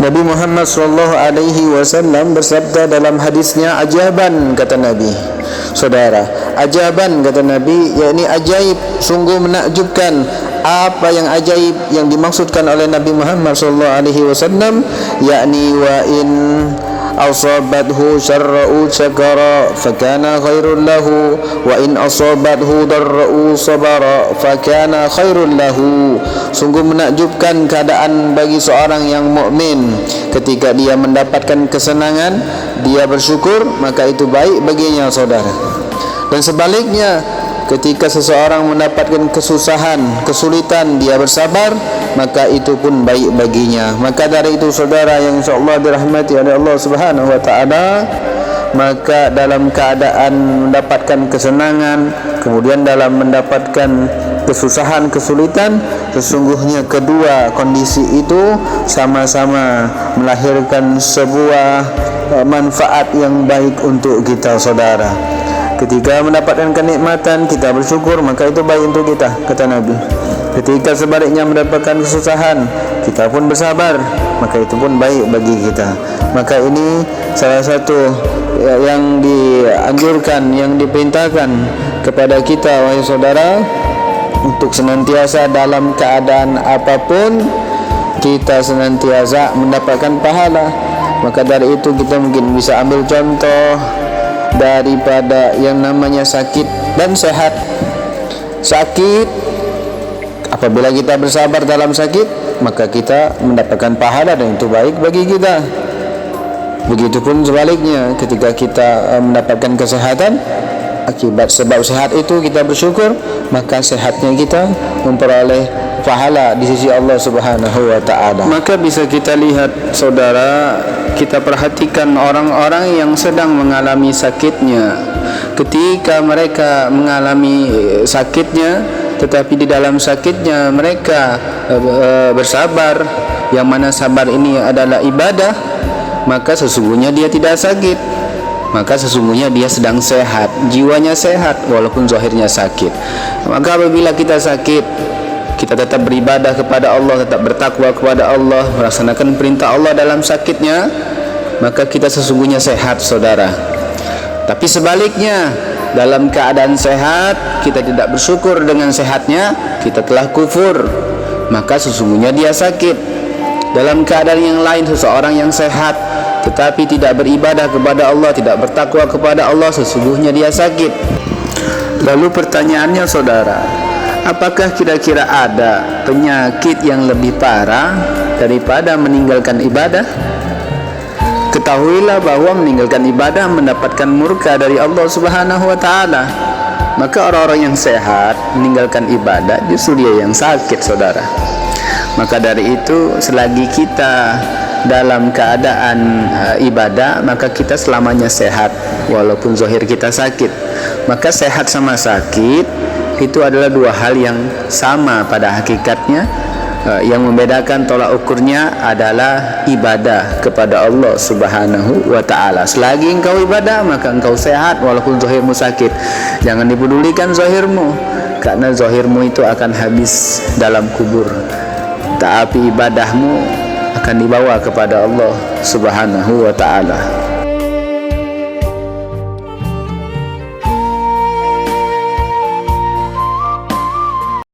Nabi Muhammad sallallahu alaihi wasallam bersabda dalam hadisnya, ajaban, kata Nabi. Saudara, ajaban, kata Nabi, yakni ajaib, sungguh menakjubkan. Apa yang ajaib yang dimaksudkan oleh Nabi Muhammad sallallahu alaihi wasallam, yakni wa in asabathu syarra'u syakara fakana khairul lahu wa in asabathu darra'u sabara fakana khairul lahu. Sungguh menakjubkan keadaan bagi seorang yang mukmin, ketika dia mendapatkan kesenangan dia bersyukur, maka itu baik baginya, saudara. Dan sebaliknya, ketika seseorang mendapatkan kesusahan, kesulitan, dia bersabar, maka itu pun baik baginya. Maka dari itu, saudara yang insyaallah dirahmati oleh Allah Subhanahu wa taala, maka dalam keadaan mendapatkan kesenangan, kemudian dalam mendapatkan kesusahan, kesulitan, sesungguhnya kedua kondisi itu sama-sama melahirkan sebuah manfaat yang baik untuk kita, saudara. Ketika mendapatkan kenikmatan kita bersyukur, maka itu baik untuk kita, kata Nabi. Ketika sebaliknya mendapatkan kesusahan, kita pun bersabar, maka itu pun baik bagi kita. Maka ini salah satu yang dianjurkan, yang diperintahkan kepada kita, wahai saudara, untuk senantiasa dalam keadaan apapun kita senantiasa mendapatkan pahala. Maka dari itu kita mungkin bisa ambil contoh daripada yang namanya sakit dan sehat. Sakit, apabila kita bersabar dalam sakit, maka kita mendapatkan pahala dan itu baik bagi kita. Begitupun sebaliknya, ketika kita mendapatkan kesehatan, akibat sebab sehat itu kita bersyukur, maka sehatnya kita memperoleh pahala di sisi Allah Subhanahu wa taala. Maka bisa kita lihat, saudara, kita perhatikan orang-orang yang sedang mengalami sakitnya. Ketika mereka mengalami sakitnya, tetapi di dalam sakitnya mereka bersabar, yang mana sabar ini adalah ibadah, maka sesungguhnya dia tidak sakit. Maka sesungguhnya dia sedang sehat, jiwanya sehat walaupun zahirnya sakit. Maka apabila kita sakit, kita tetap beribadah kepada Allah, tetap bertakwa kepada Allah, melaksanakan perintah Allah dalam sakitnya, maka kita sesungguhnya sehat, saudara. Tapi sebaliknya, dalam keadaan sehat kita tidak bersyukur dengan sehatnya, kita telah kufur, maka sesungguhnya dia sakit. Dalam keadaan yang lain, seseorang yang sehat tetapi tidak beribadah kepada Allah, tidak bertakwa kepada Allah, sesungguhnya dia sakit. Lalu pertanyaannya, saudara, apakah kira-kira ada penyakit yang lebih parah daripada meninggalkan ibadah? Ketahuilah bahwa meninggalkan ibadah mendapatkan murka dari Allah Subhanahu wa taala. Maka orang-orang yang sehat meninggalkan ibadah justru dia yang sakit, saudara. Maka dari itu, selagi kita dalam keadaan ibadah, maka kita selamanya sehat walaupun zahir kita sakit. Maka sehat sama sakit itu adalah dua hal yang sama pada hakikatnya. Yang membedakan tolak ukurnya adalah ibadah kepada Allah Subhanahu wa ta'ala. Selagi engkau ibadah, maka engkau sehat walaupun zahirmu sakit. Jangan dipedulikan zahirmu, karena zahirmu itu akan habis dalam kubur, tapi ibadahmu akan dibawa kepada Allah Subhanahu wa ta'ala.